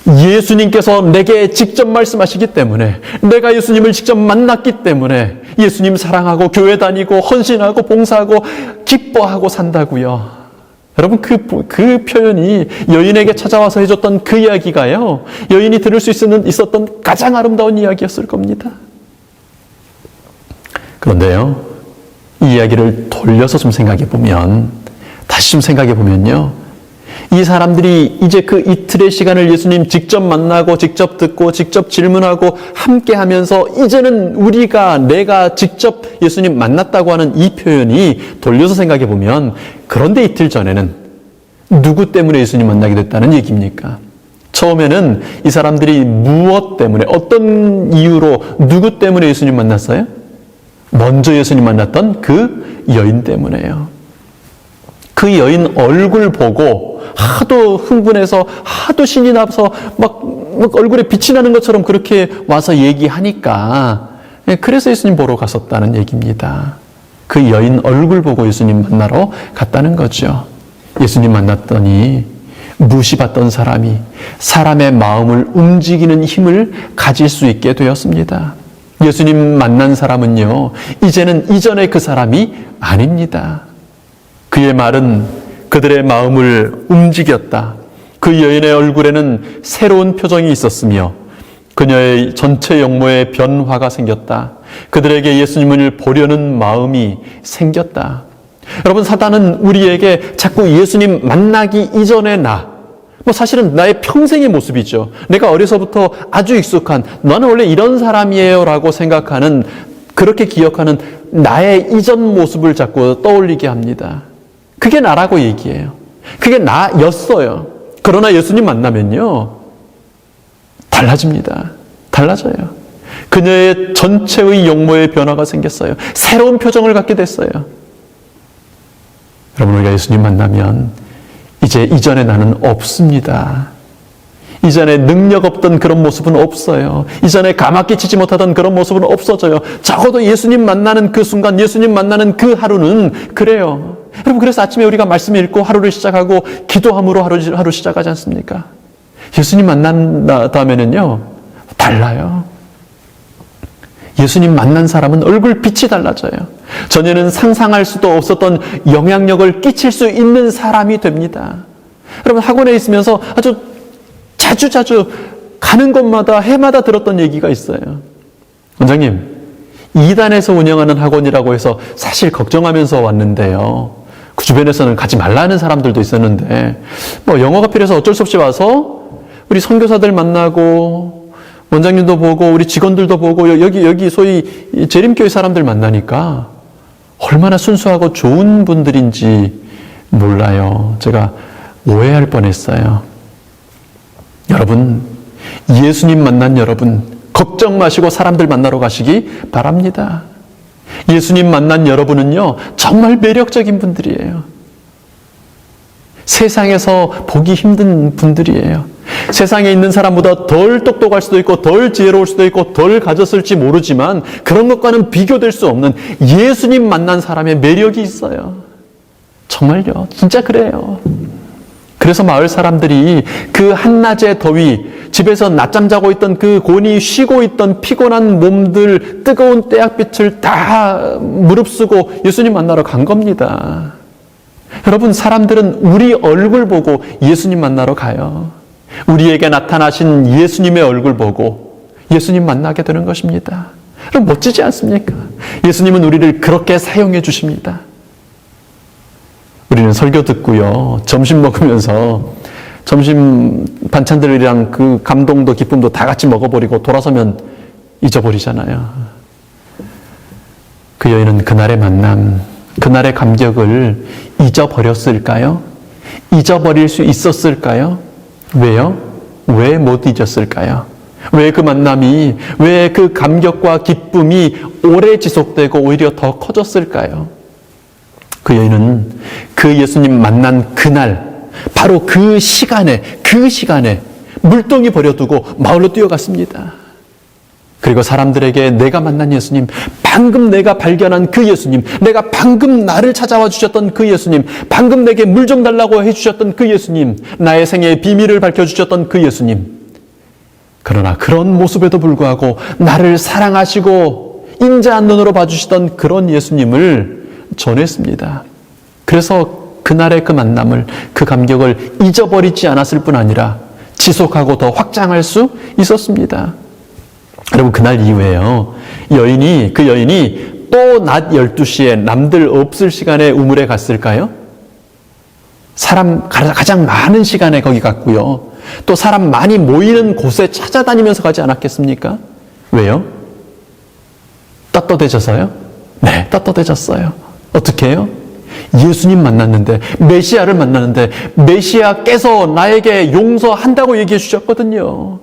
Speaker 5: 예수님께서 내게 직접 말씀하시기 때문에, 내가 예수님을 직접 만났기 때문에 예수님 사랑하고 교회 다니고 헌신하고 봉사하고 기뻐하고 산다고요. 여러분, 그 표현이 여인에게 찾아와서 해줬던 그 이야기가요, 여인이 들을 수 있었던 가장 아름다운 이야기였을 겁니다. 그런데요, 이 이야기를 돌려서 좀 생각해 보면, 다시 좀 생각해 보면요, 이 사람들이 이제 그 이틀의 시간을 예수님 직접 만나고 직접 듣고 직접 질문하고 함께 하면서 이제는 내가 직접 예수님 만났다고 하는 이 표현이 돌려서 생각해 보면, 그런데 이틀 전에는 누구 때문에 예수님 만나게 됐다는 얘기입니까? 처음에는 이 사람들이 무엇 때문에, 어떤 이유로 누구 때문에 예수님 만났어요? 먼저 예수님 만났던 그 여인 때문에요. 그 여인 얼굴 보고 하도 흥분해서 하도 신이 나서 막 얼굴에 빛이 나는 것처럼 그렇게 와서 얘기하니까, 그래서 예수님 보러 갔었다는 얘기입니다. 그 여인 얼굴 보고 예수님 만나러 갔다는 거죠. 예수님 만났더니 무시받던 사람이 사람의 마음을 움직이는 힘을 가질 수 있게 되었습니다. 예수님 만난 사람은요, 이제는 이전의 그 사람이 아닙니다. 그의 말은 그들의 마음을 움직였다. 그 여인의 얼굴에는 새로운 표정이 있었으며 그녀의 전체 용모에 변화가 생겼다. 그들에게 예수님을 보려는 마음이 생겼다. 여러분, 사단은 우리에게 자꾸 예수님 만나기 이전의 사실은 나의 평생의 모습이죠. 내가 어려서부터 아주 익숙한, 너는 원래 이런 사람이에요 라고 생각하는, 그렇게 기억하는 나의 이전 모습을 자꾸 떠올리게 합니다. 그게 나라고 얘기해요. 그게 나였어요. 그러나 예수님 만나면요, 달라집니다. 달라져요. 그녀의 전체의 용모의 변화가 생겼어요. 새로운 표정을 갖게 됐어요. 여러분, 우리가 예수님 만나면 이제 이전의 나는 없습니다. 이전에 능력 없던 그런 모습은 없어요. 이전에 가맣게 치지 못하던 그런 모습은 없어져요. 적어도 예수님 만나는 그 순간, 예수님 만나는 그 하루는 그래요. 여러분, 그래서 아침에 우리가 말씀 읽고 하루를 시작하고 기도함으로 하루 시작하지 않습니까? 예수님 만난다면은요, 달라요. 예수님 만난 사람은 얼굴빛이 달라져요. 전에는 상상할 수도 없었던 영향력을 끼칠 수 있는 사람이 됩니다. 여러분, 학원에 있으면서 아주 자주 가는 곳마다 해마다 들었던 얘기가 있어요. 원장님, 2단에서 운영하는 학원이라고 해서 사실 걱정하면서 왔는데요, 그 주변에서는 가지 말라는 사람들도 있었는데, 영어가 필요해서 어쩔 수 없이 와서 우리 선교사들 만나고 원장님도 보고 우리 직원들도 보고 여기 소위 재림교회 사람들 만나니까 얼마나 순수하고 좋은 분들인지 몰라요. 제가 오해할 뻔했어요. 여러분, 예수님 만난 여러분, 걱정 마시고 사람들 만나러 가시기 바랍니다. 예수님 만난 여러분은요, 정말 매력적인 분들이에요. 세상에서 보기 힘든 분들이에요. 세상에 있는 사람보다 덜 똑똑할 수도 있고 덜 지혜로울 수도 있고 덜 가졌을지 모르지만 그런 것과는 비교될 수 없는 예수님 만난 사람의 매력이 있어요. 정말요. 진짜 그래요. 그래서 마을 사람들이 그 한낮의 더위, 집에서 낮잠 자고 있던 그 곤히 쉬고 있던 피곤한 몸들, 뜨거운 태양빛을 다 무릅쓰고 예수님 만나러 간 겁니다. 여러분, 사람들은 우리 얼굴 보고 예수님 만나러 가요. 우리에게 나타나신 예수님의 얼굴 보고 예수님 만나게 되는 것입니다. 여러분, 멋지지 않습니까? 예수님은 우리를 그렇게 사용해 주십니다. 우리는 설교 듣고요, 점심 먹으면서 점심 반찬들이랑 그 감동도 기쁨도 다 같이 먹어버리고 돌아서면 잊어버리잖아요. 그 여인은 그날의 만남, 그날의 감격을 잊어버렸을까요? 잊어버릴 수 있었을까요? 왜요? 왜 못 잊었을까요? 왜 그 만남이, 왜 그 감격과 기쁨이 오래 지속되고 오히려 더 커졌을까요? 그 여인은 그 예수님 만난 그날, 바로 그 시간에 물동이 버려두고 마을로 뛰어갔습니다. 그리고 사람들에게 내가 만난 예수님, 방금 내가 발견한 그 예수님, 내가 방금 나를 찾아와 주셨던 그 예수님, 방금 내게 물 좀 달라고 해주셨던 그 예수님, 나의 생애의 비밀을 밝혀주셨던 그 예수님. 그러나 그런 모습에도 불구하고 나를 사랑하시고 인자한 눈으로 봐주시던 그런 예수님을 전했습니다. 그래서 그날의 그 만남을, 그 감격을 잊어버리지 않았을 뿐 아니라 지속하고 더 확장할 수 있었습니다. 여러분, 그날 이후에요, 그 여인이 또 낮 12시에 남들 없을 시간에 우물에 갔을까요? 사람 가장 많은 시간에 거기 갔고요, 또 사람 많이 모이는 곳에 찾아다니면서 가지 않았겠습니까? 왜요? 떳떳해져서요? 네, 떳떳해졌어요. 어떻게 해요? 예수님 만났는데, 메시아를 만났는데, 메시아께서 나에게 용서한다고 얘기해 주셨거든요.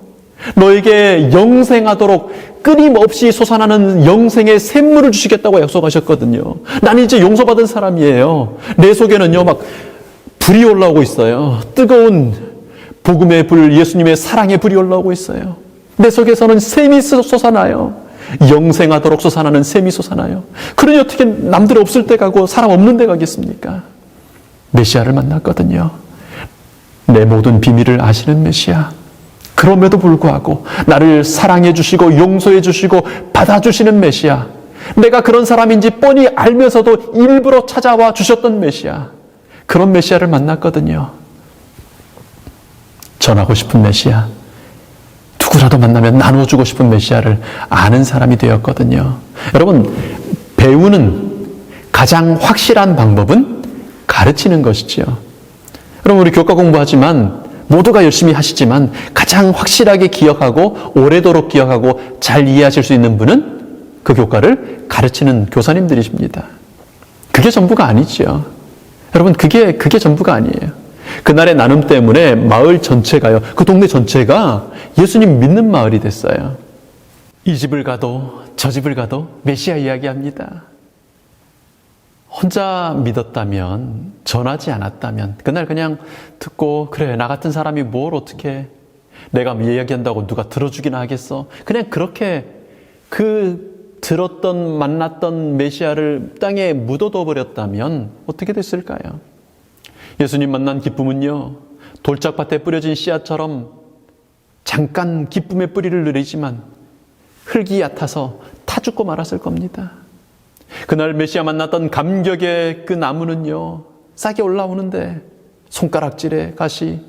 Speaker 5: 너에게 영생하도록 끊임없이 솟아나는 영생의 샘물을 주시겠다고 약속하셨거든요. 나는 이제 용서받은 사람이에요. 내 속에는요, 막 불이 올라오고 있어요. 뜨거운 복음의 불, 예수님의 사랑의 불이 올라오고 있어요. 내 속에서는 샘이 솟아나요. 영생하도록 솟아나는 샘이 솟아나요. 그러니 어떻게 남들 없을 때 가고 사람 없는 데 가겠습니까? 메시아를 만났거든요. 내 모든 비밀을 아시는 메시아. 그럼에도 불구하고 나를 사랑해 주시고 용서해 주시고 받아주시는 메시아. 내가 그런 사람인지 뻔히 알면서도 일부러 찾아와 주셨던 메시아. 그런 메시아를 만났거든요. 전하고 싶은 메시아. 누구라도 만나면 나눠주고 싶은 메시아를 아는 사람이 되었거든요. 여러분, 배우는 가장 확실한 방법은 가르치는 것이지요. 여러분, 우리 교과 공부하지만 모두가 열심히 하시지만 가장 확실하게 기억하고 오래도록 기억하고 잘 이해하실 수 있는 분은 그 교과를 가르치는 교사님들이십니다. 그게 전부가 아니지요. 여러분, 그게 전부가 아니에요. 그날의 나눔 때문에 마을 전체가요, 그 동네 전체가 예수님 믿는 마을이 됐어요. 이 집을 가도 저 집을 가도 메시아 이야기합니다. 혼자 믿었다면, 전하지 않았다면, 그날 그냥 듣고, 그래, 나 같은 사람이 뭘 어떻게, 내가 이야기한다고 누가 들어주기나 하겠어? 그냥 그렇게 그 들었던, 만났던 메시아를 땅에 묻어둬 버렸다면 어떻게 됐을까요? 예수님 만난 기쁨은요, 돌짝밭에 뿌려진 씨앗처럼 잠깐 기쁨의 뿌리를 내리지만 흙이 얕아서 타 죽고 말았을 겁니다. 그날 메시아 만났던 감격의 그 나무는요, 싹이 올라오는데 손가락질의 가시,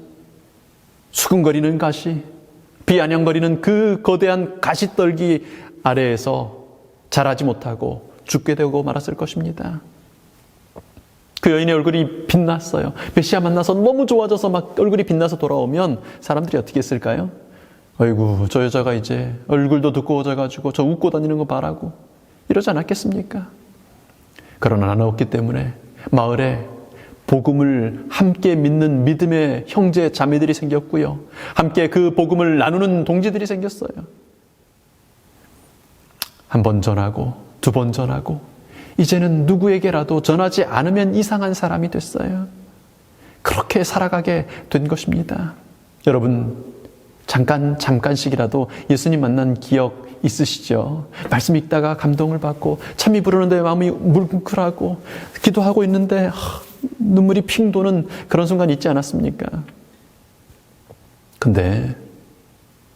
Speaker 5: 수근거리는 가시, 비아냥거리는 그 거대한 가시떨기 아래에서 자라지 못하고 죽게 되고 말았을 것입니다. 그 여인의 얼굴이 빛났어요. 메시아 만나서 너무 좋아져서 막 얼굴이 빛나서 돌아오면 사람들이 어떻게 했을까요? 아이고, 저 여자가 이제 얼굴도 두꺼워져가지고 저 웃고 다니는 거 봐라고 이러지 않았겠습니까? 그러나 나는 없기 때문에 마을에 복음을 함께 믿는 믿음의 형제 자매들이 생겼고요, 함께 그 복음을 나누는 동지들이 생겼어요. 한 번 전하고 두 번 전하고 이제는 누구에게라도 전하지 않으면 이상한 사람이 됐어요. 그렇게 살아가게 된 것입니다. 여러분, 잠깐씩이라도 예수님 만난 기억 있으시죠? 말씀 읽다가 감동을 받고 참이 부르는데 마음이 뭉클하고 기도하고 있는데 눈물이 핑 도는 그런 순간 있지 않았습니까? 근데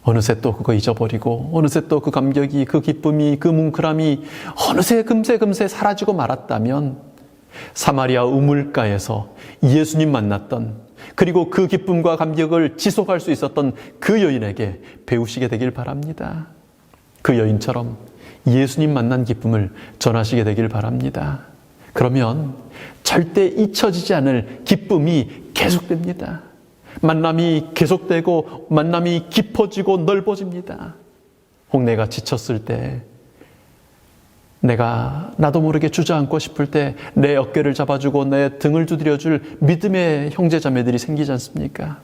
Speaker 5: 어느새 또 그거 잊어버리고 어느새 또 그 감격이, 그 기쁨이, 그 뭉클함이 어느새 금세 사라지고 말았다면 사마리아 우물가에서 예수님 만났던, 그리고 그 기쁨과 감격을 지속할 수 있었던 그 여인에게 배우시게 되길 바랍니다. 그 여인처럼 예수님 만난 기쁨을 전하시게 되길 바랍니다. 그러면 절대 잊혀지지 않을 기쁨이 계속됩니다. 만남이 계속되고 만남이 깊어지고 넓어집니다. 혹 내가 지쳤을 때, 나도 모르게 주저앉고 싶을 때 내 어깨를 잡아주고 내 등을 두드려줄 믿음의 형제자매들이 생기지 않습니까?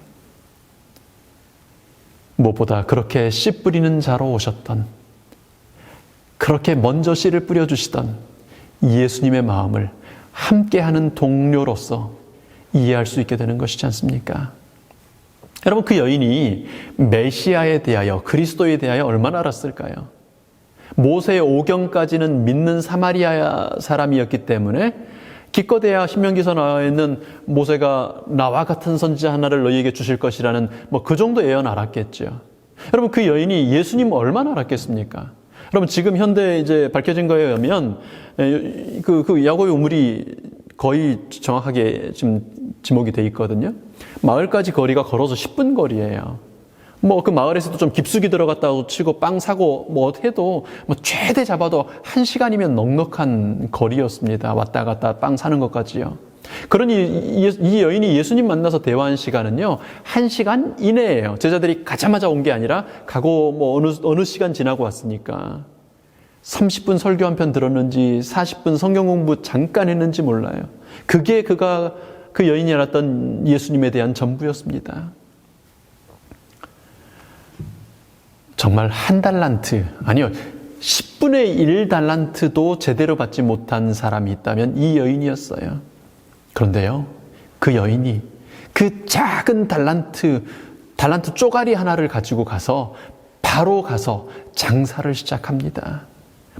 Speaker 5: 무엇보다 그렇게 씨 뿌리는 자로 오셨던, 그렇게 먼저 씨를 뿌려주시던 예수님의 마음을 함께하는 동료로서 이해할 수 있게 되는 것이지 않습니까? 여러분, 그 여인이 메시아에 대하여, 그리스도에 대하여 얼마나 알았을까요? 모세의 오경까지는 믿는 사마리아 사람이었기 때문에 기껏해야 신명기서 나와 있는 모세가 나와 같은 선지자 하나를 너희에게 주실 것이라는 그 정도 예언 알았겠죠. 여러분, 그 여인이 예수님 얼마나 알았겠습니까? 여러분, 지금 현대 이제 밝혀진 거에 의하면 그 야곱의 우물이 거의 정확하게 지금 지목이 돼 있거든요. 마을까지 거리가 걸어서 10분 거리예요. 그 마을에서도 좀 깊숙이 들어갔다고 치고 빵 사고 해도 최대 잡아도 1시간이면 넉넉한 거리였습니다. 왔다 갔다 빵 사는 것까지요. 그러니 이 여인이 예수님 만나서 대화한 시간은요, 1시간 이내예요. 제자들이 가자마자 온 게 아니라 가고 어느 시간 지나고 왔으니까 30분 설교 한 편 들었는지 40분 성경 공부 잠깐 했는지 몰라요. 그게 그 여인이 알았던 예수님에 대한 전부였습니다. 정말 1달란트, 아니요, 10분의 1달란트도 제대로 받지 못한 사람이 있다면 이 여인이었어요. 그런데요, 그 여인이 그 작은 달란트 쪼가리 하나를 가지고 바로 가서 장사를 시작합니다.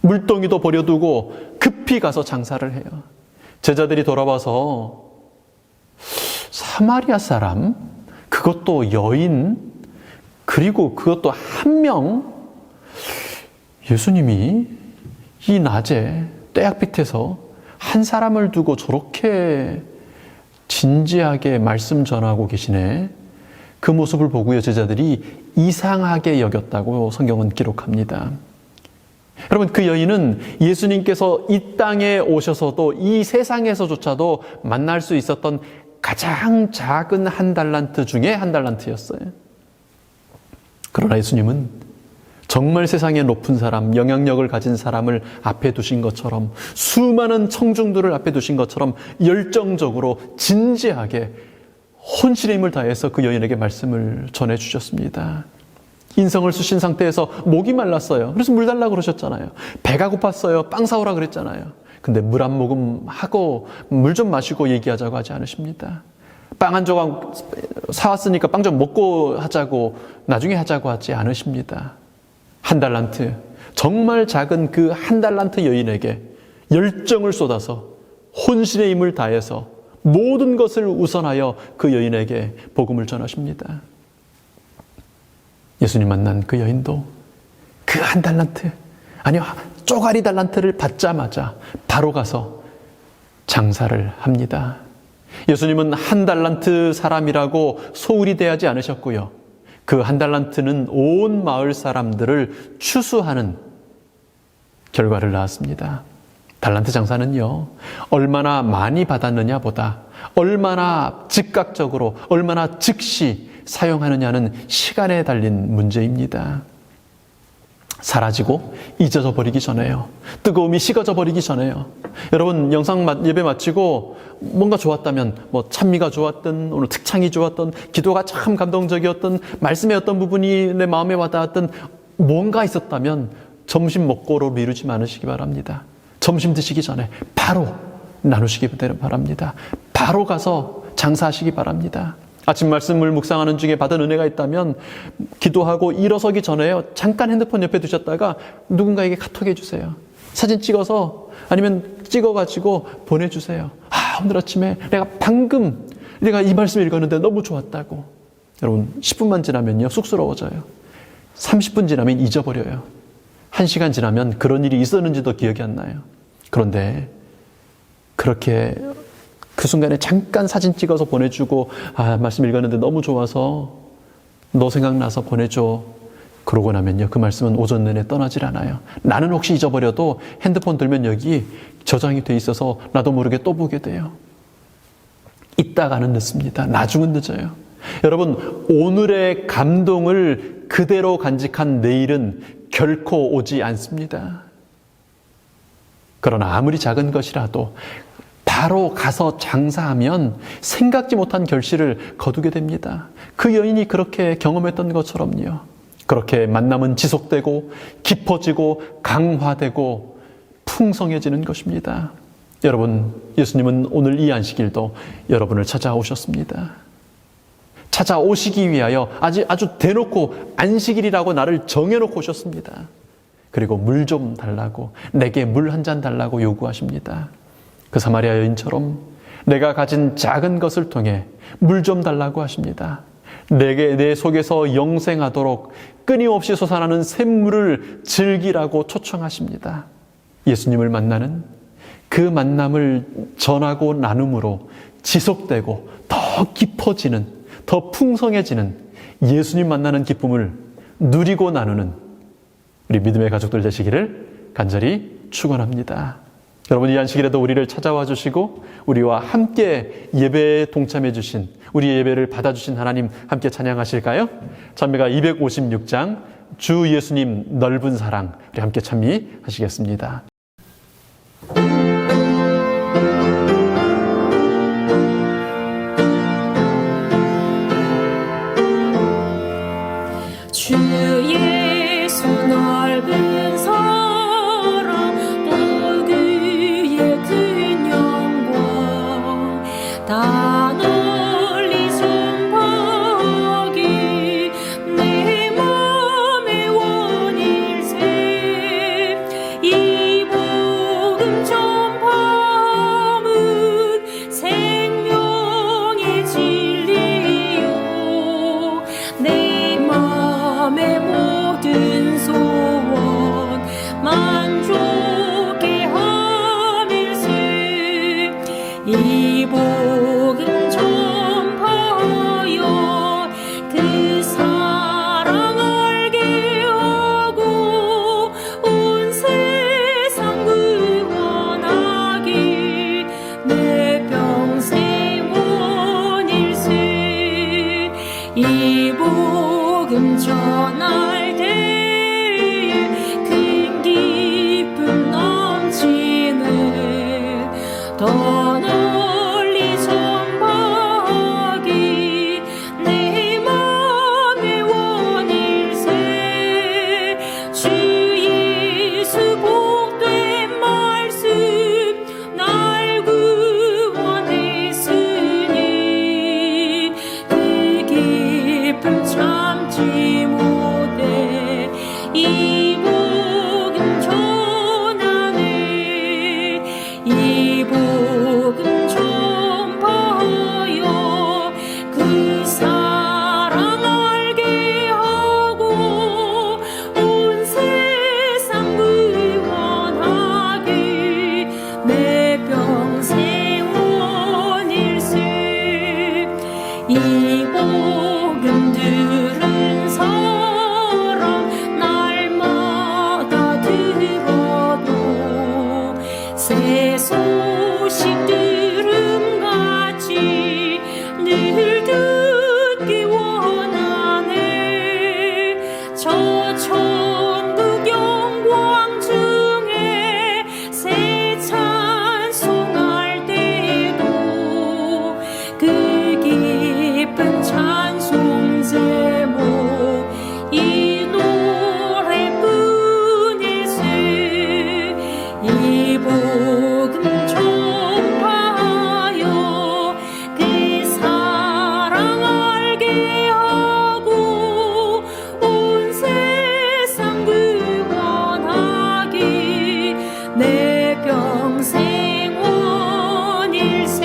Speaker 5: 물동이도 버려두고 급히 가서 장사를 해요. 제자들이 돌아와서 사마리아 사람, 그것도 여인, 그리고 그것도 한 명, 예수님이 이 낮에 떼약빛에서 한 사람을 두고 저렇게 진지하게 말씀 전하고 계시네. 그 모습을 보고요, 제자들이 이상하게 여겼다고 성경은 기록합니다. 여러분, 그 여인은 예수님께서 이 땅에 오셔서도 이 세상에서조차도 만날 수 있었던 가장 작은 1달란트 중에 1달란트였어요. 그러나 예수님은 정말 세상에 높은 사람, 영향력을 가진 사람을 앞에 두신 것처럼, 수많은 청중들을 앞에 두신 것처럼 열정적으로 진지하게 혼신의 힘을 다해서 그 여인에게 말씀을 전해주셨습니다. 인성을 쓰신 상태에서 목이 말랐어요. 그래서 물 달라고 그러셨잖아요. 배가 고팠어요. 빵 사오라 그랬잖아요. 근데 물 한 모금 하고 물 좀 마시고 얘기하자고 하지 않으십니다. 빵 한 조각 사왔으니까 빵 좀 먹고 하자고, 나중에 하자고 하지 않으십니다. 1달란트, 정말 작은 그 1달란트 여인에게 열정을 쏟아서 혼신의 힘을 다해서 모든 것을 우선하여 그 여인에게 복음을 전하십니다. 예수님 만난 그 여인도 그 1달란트, 아니요, 쪼가리 달란트를 받자마자 바로 가서 장사를 합니다. 예수님은 1달란트 사람이라고 소홀히 대하지 않으셨고요. 그 1달란트는 온 마을 사람들을 추수하는 결과를 낳았습니다. 달란트 장사는요, 얼마나 많이 받았느냐 보다 얼마나 즉각적으로, 얼마나 즉시 사용하느냐는 시간에 달린 문제입니다. 사라지고 잊어져 버리기 전에요. 뜨거움이 식어져 버리기 전에요. 여러분, 영상 예배 마치고 뭔가 좋았다면, 찬미가 좋았든, 오늘 특창이 좋았든, 기도가 참 감동적이었든, 말씀의 어떤 부분이 내 마음에 와닿았든, 뭔가 있었다면 점심 먹고로 미루지 않으시기 바랍니다. 점심 드시기 전에 바로 나누시기 바랍니다. 바로 가서 장사하시기 바랍니다. 아침 말씀을 묵상하는 중에 받은 은혜가 있다면 기도하고 일어서기 전에요, 잠깐 핸드폰 옆에 두셨다가 누군가에게 카톡해 주세요. 사진 찍어서, 아니면 찍어가지고 보내주세요. 오늘 아침에 내가 이 말씀 읽었는데 너무 좋았다고. 여러분, 10분만 지나면요, 쑥스러워져요. 30분 지나면 잊어버려요. 1시간 지나면 그런 일이 있었는지도 기억이 안 나요. 그런데 그렇게 그 순간에 잠깐 사진 찍어서 보내주고 말씀 읽었는데 너무 좋아서 너 생각나서 보내줘. 그러고 나면요, 그 말씀은 오전 내내 떠나질 않아요. 나는 혹시 잊어버려도 핸드폰 들면 여기 저장이 돼 있어서 나도 모르게 또 보게 돼요. 이따가는 늦습니다. 나중은 늦어요. 여러분, 오늘의 감동을 그대로 간직한 내일은 결코 오지 않습니다. 그러나 아무리 작은 것이라도 바로 가서 장사하면 생각지 못한 결실을 거두게 됩니다. 그 여인이 그렇게 경험했던 것처럼요. 그렇게 만남은 지속되고 깊어지고 강화되고 풍성해지는 것입니다. 여러분, 예수님은 오늘 이 안식일도 여러분을 찾아오셨습니다. 찾아오시기 위하여 아주 대놓고 안식일이라고 나를 정해놓고 오셨습니다. 그리고 물 좀 달라고, 내게 물 한 잔 달라고 요구하십니다. 그 사마리아 여인처럼 내가 가진 작은 것을 통해 물 좀 달라고 하십니다. 내 속에서 영생하도록 끊임없이 솟아나는 샘물을 즐기라고 초청하십니다. 예수님을 만나는 그 만남을 전하고 나눔으로 지속되고 더 깊어지는, 더 풍성해지는 예수님 만나는 기쁨을 누리고 나누는 우리 믿음의 가족들 되시기를 간절히 축원합니다. 여러분, 이 안식일에도 우리를 찾아와 주시고 우리와 함께 예배에 동참해 주신, 우리의 예배를 받아주신 하나님 함께 찬양하실까요? 찬미가 256장 주 예수님 넓은 사랑, 우리 함께 찬미하시겠습니다.
Speaker 3: 주 예수 넓은 사랑 또 그의 큰 영광 다 널리 전파하기 내 맘의 원일세 이 복음 전파함은 생명의 진리요 내 맘의 모든 소원 만족해 함일세 이 복음 전파하여 그 사랑 알게 하고 온 세상 구원하기 내 평생 원일세 이 복음 전할 때에 큰 기쁨 넘치는 더 널리 전파하기 내 맘의 원일세 주 예수 복된 말씀 날 구원했으니 그 기쁨 참지 못해 이 복음 전하네 이 복음 전파하여 그 사랑 알게 하고 온 세상 구원하기 내 평생 원일세 이 복음 들은 사람 날마다 들어도 새 소식 들음같이 늘 듣기 원하네 저 천국 영광 중에 새 찬송할 때도 그 깊은 찬송 제목 이 노래뿐일세 이 복음 전파하여 그 사랑 알게 하고 온 세상 구원하기 내 평생 원일세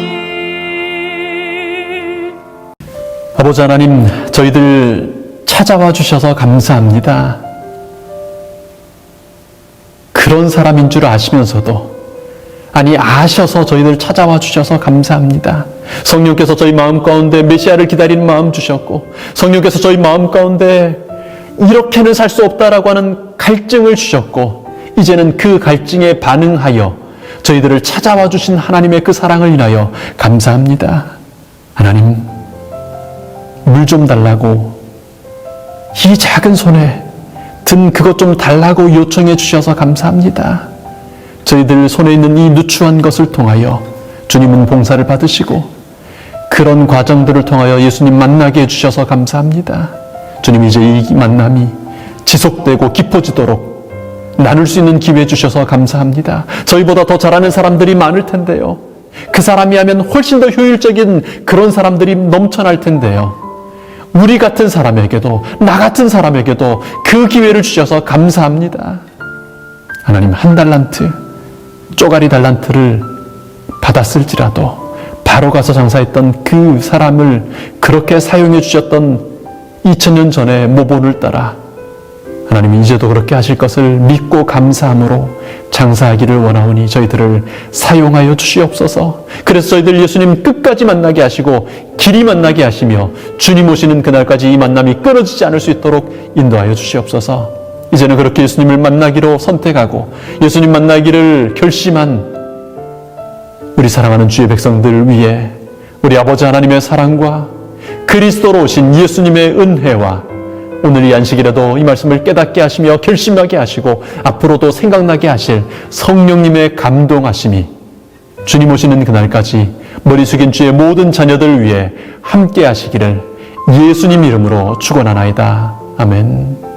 Speaker 5: 아버지 하나님, 저희들 찾아와 주셔서 감사합니다. 그런 사람인 줄 아시면서도, 아니 아셔서 저희들 찾아와 주셔서 감사합니다. 성령께서 저희 마음 가운데 메시아를 기다리는 마음 주셨고, 성령께서 저희 마음 가운데 이렇게는 살 수 없다라고 하는 갈증을 주셨고, 이제는 그 갈증에 반응하여 저희들을 찾아와 주신 하나님의 그 사랑을 인하여 감사합니다. 하나님, 물 좀 달라고, 이 작은 손에 든 그것 좀 달라고 요청해 주셔서 감사합니다. 저희들 손에 있는 이 누추한 것을 통하여 주님은 봉사를 받으시고, 그런 과정들을 통하여 예수님 만나게 해주셔서 감사합니다. 주님, 이제 이 만남이 지속되고 깊어지도록 나눌 수 있는 기회 주셔서 감사합니다. 저희보다 더 잘하는 사람들이 많을 텐데요. 그 사람이 하면 훨씬 더 효율적인 그런 사람들이 넘쳐날 텐데요. 우리 같은 사람에게도, 나 같은 사람에게도 그 기회를 주셔서 감사합니다. 하나님, 한 달란트, 쪼가리 달란트를 받았을지라도 바로 가서 장사했던 그 사람을 그렇게 사용해 주셨던 2000년 전의 모본을 따라 하나님이 이제도 그렇게 하실 것을 믿고 감사함으로 장사하기를 원하오니 저희들을 사용하여 주시옵소서. 그래서 저희들 예수님 끝까지 만나게 하시고 길이 만나게 하시며 주님 오시는 그날까지 이 만남이 끊어지지 않을 수 있도록 인도하여 주시옵소서. 이제는 그렇게 예수님을 만나기로 선택하고 예수님 만나기를 결심한 우리 사랑하는 주의 백성들 위해 우리 아버지 하나님의 사랑과 그리스도로 오신 예수님의 은혜와 오늘 이 안식일에도 이 말씀을 깨닫게 하시며 결심하게 하시고 앞으로도 생각나게 하실 성령님의 감동하심이 주님 오시는 그날까지 머리 숙인 주의 모든 자녀들 위해 함께 하시기를 예수님 이름으로 축원하나이다. 아멘.